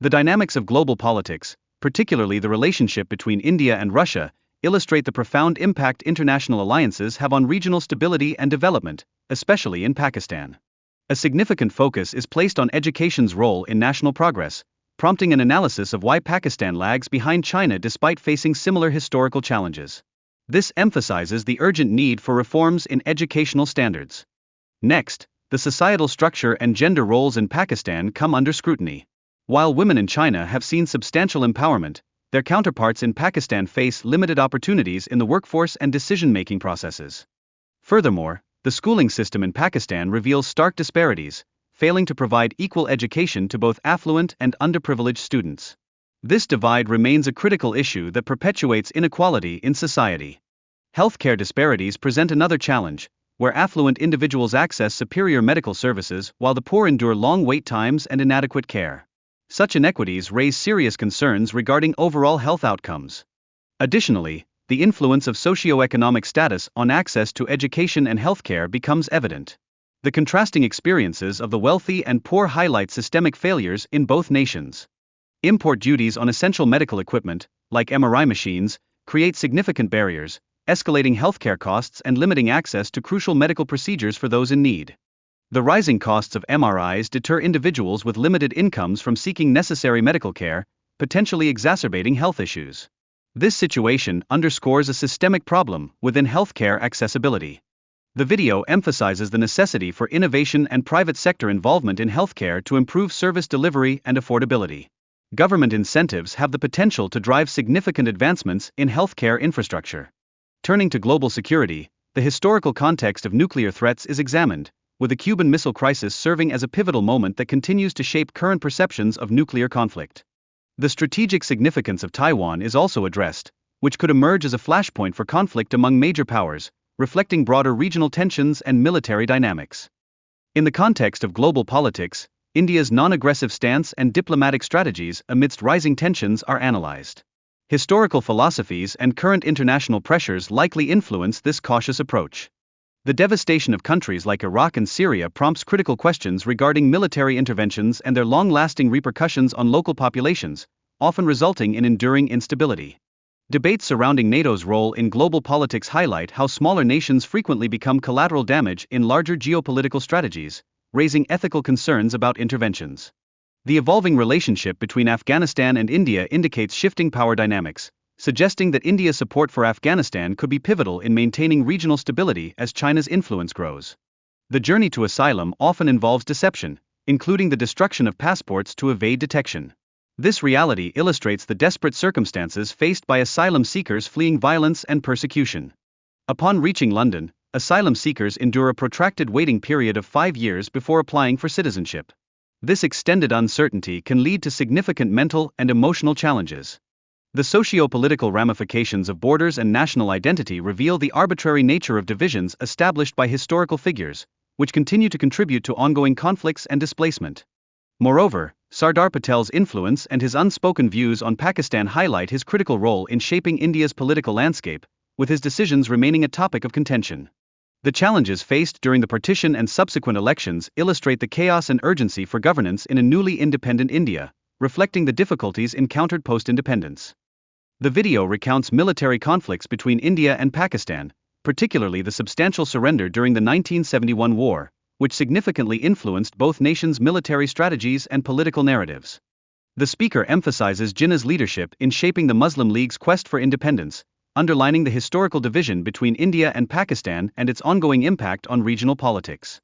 The dynamics of global politics, particularly the relationship between India and Russia, illustrate the profound impact international alliances have on regional stability and development, especially in Pakistan. A significant focus is placed on education's role in national progress, prompting an analysis of why Pakistan lags behind China despite facing similar historical challenges. This emphasizes the urgent need for reforms in educational standards. Next, the societal structure and gender roles in Pakistan come under scrutiny. While women in China have seen substantial empowerment, their counterparts in Pakistan face limited opportunities in the workforce and decision-making processes. Furthermore, the schooling system in Pakistan reveals stark disparities, failing to provide equal education to both affluent and underprivileged students. This divide remains a critical issue that perpetuates inequality in society. Healthcare disparities present another challenge, where affluent individuals access superior medical services while the poor endure long wait times and inadequate care. Such inequities raise serious concerns regarding overall health outcomes. Additionally, the influence of socioeconomic status on access to education and healthcare becomes evident. The contrasting experiences of the wealthy and poor highlight systemic failures in both nations. Import duties on essential medical equipment, like MRI machines, create significant barriers, escalating healthcare costs and limiting access to crucial medical procedures for those in need. The rising costs of MRIs deter individuals with limited incomes from seeking necessary medical care, potentially exacerbating health issues. This situation underscores a systemic problem within healthcare accessibility. The video emphasizes the necessity for innovation and private sector involvement in healthcare to improve service delivery and affordability. Government incentives have the potential to drive significant advancements in healthcare infrastructure. Turning to global security, the historical context of nuclear threats is examined, with the Cuban Missile Crisis serving as a pivotal moment that continues to shape current perceptions of nuclear conflict. The strategic significance of Taiwan is also addressed, which could emerge as a flashpoint for conflict among major powers, reflecting broader regional tensions and military dynamics. In the context of global politics, India's non-aggressive stance and diplomatic strategies amidst rising tensions are analyzed. Historical philosophies and current international pressures likely influence this cautious approach. The devastation of countries like Iraq and Syria prompts critical questions regarding military interventions and their long-lasting repercussions on local populations, often resulting in enduring instability. Debates surrounding NATO's role in global politics highlight how smaller nations frequently become collateral damage in larger geopolitical strategies, raising ethical concerns about interventions. The evolving relationship between Afghanistan and India indicates shifting power dynamics, suggesting that India's support for Afghanistan could be pivotal in maintaining regional stability as China's influence grows. The journey to asylum often involves deception, including the destruction of passports to evade detection. This reality illustrates the desperate circumstances faced by asylum seekers fleeing violence and persecution. Upon reaching London, asylum seekers endure a protracted waiting period of 5 years before applying for citizenship. This extended uncertainty can lead to significant mental and emotional challenges. The socio-political ramifications of borders and national identity reveal the arbitrary nature of divisions established by historical figures, which continue to contribute to ongoing conflicts and displacement. Moreover, Sardar Patel's influence and his unspoken views on Pakistan highlight his critical role in shaping India's political landscape, with his decisions remaining a topic of contention. The challenges faced during the partition and subsequent elections illustrate the chaos and urgency for governance in a newly independent India, reflecting the difficulties encountered post-independence. The video recounts military conflicts between India and Pakistan, particularly the substantial surrender during the 1971 war, which significantly influenced both nations' military strategies and political narratives. The speaker emphasizes Jinnah's leadership in shaping the Muslim League's quest for independence, underlining the historical division between India and Pakistan and its ongoing impact on regional politics.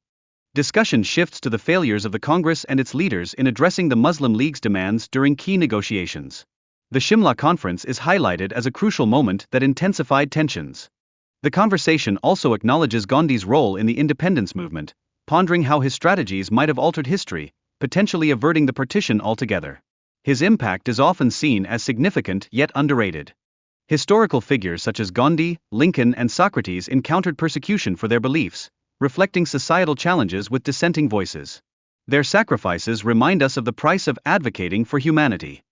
Discussion shifts to the failures of the Congress and its leaders in addressing the Muslim League's demands during key negotiations. The Shimla Conference is highlighted as a crucial moment that intensified tensions. The conversation also acknowledges Gandhi's role in the independence movement, pondering how his strategies might have altered history, potentially averting the partition altogether. His impact is often seen as significant yet underrated. Historical figures such as Gandhi, Lincoln, and Socrates encountered persecution for their beliefs, reflecting societal challenges with dissenting voices. Their sacrifices remind us of the price of advocating for humanity.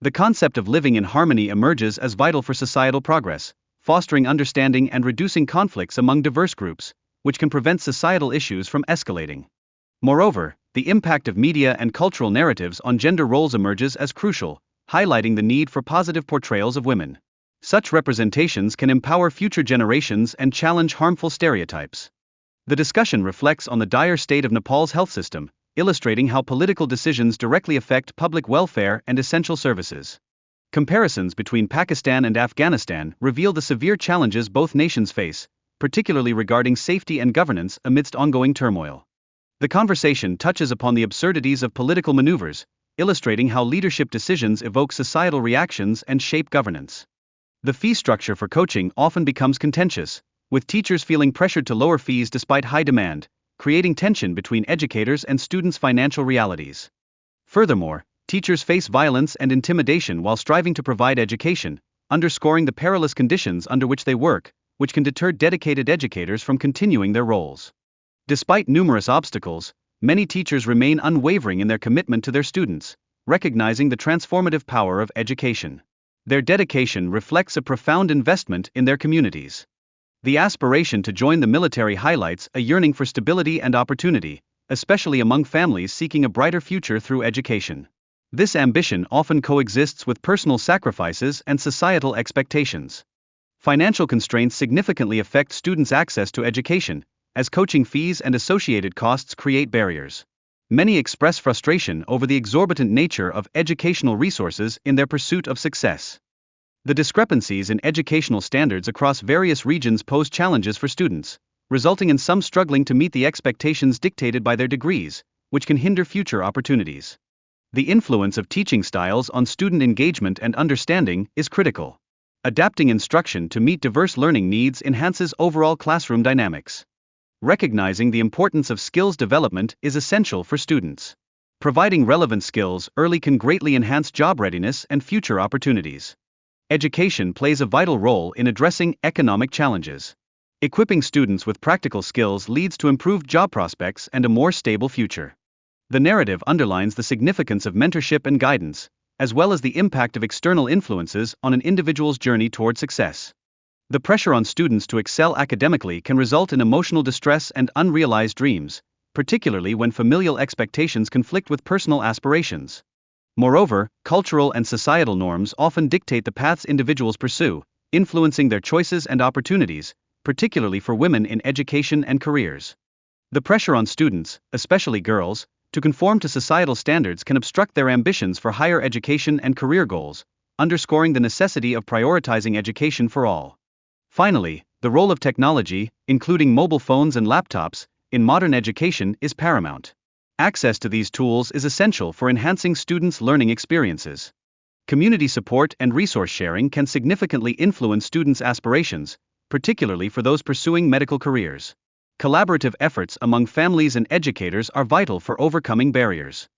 The concept of living in harmony emerges as vital for societal progress, fostering understanding and reducing conflicts among diverse groups, which can prevent societal issues from escalating. Moreover, the impact of media and cultural narratives on gender roles emerges as crucial, highlighting the need for positive portrayals of women. Such representations can empower future generations and challenge harmful stereotypes. The discussion reflects on the dire state of Nepal's health system, illustrating how political decisions directly affect public welfare and essential services. Comparisons between Pakistan and Afghanistan reveal the severe challenges both nations face, particularly regarding safety and governance amidst ongoing turmoil. The conversation touches upon the absurdities of political maneuvers, illustrating how leadership decisions evoke societal reactions and shape governance. The fee structure for coaching often becomes contentious, with teachers feeling pressured to lower fees despite high demand, creating tension between educators and students' financial realities. Furthermore, teachers face violence and intimidation while striving to provide education, underscoring the perilous conditions under which they work, which can deter dedicated educators from continuing their roles. Despite numerous obstacles, many teachers remain unwavering in their commitment to their students, recognizing the transformative power of education. Their dedication reflects a profound investment in their communities. The aspiration to join the military highlights a yearning for stability and opportunity, especially among families seeking a brighter future through education. This ambition often coexists with personal sacrifices and societal expectations. Financial constraints significantly affect students' access to education, as coaching fees and associated costs create barriers. Many express frustration over the exorbitant nature of educational resources in their pursuit of success. The discrepancies in educational standards across various regions pose challenges for students, resulting in some struggling to meet the expectations dictated by their degrees, which can hinder future opportunities. The influence of teaching styles on student engagement and understanding is critical. Adapting instruction to meet diverse learning needs enhances overall classroom dynamics. Recognizing the importance of skills development is essential for students. Providing relevant skills early can greatly enhance job readiness and future opportunities. Education plays a vital role in addressing economic challenges. Equipping students with practical skills leads to improved job prospects and a more stable future. The narrative underlines the significance of mentorship and guidance, as well as the impact of external influences on an individual's journey toward success. The pressure on students to excel academically can result in emotional distress and unrealized dreams, particularly when familial expectations conflict with personal aspirations. Moreover, cultural and societal norms often dictate the paths individuals pursue, influencing their choices and opportunities, particularly for women in education and careers. The pressure on students, especially girls, to conform to societal standards can obstruct their ambitions for higher education and career goals, underscoring the necessity of prioritizing education for all. Finally, the role of technology, including mobile phones and laptops, in modern education is paramount. Access to these tools is essential for enhancing students' learning experiences. Community support and resource sharing can significantly influence students' aspirations, particularly for those pursuing medical careers. Collaborative efforts among families and educators are vital for overcoming barriers.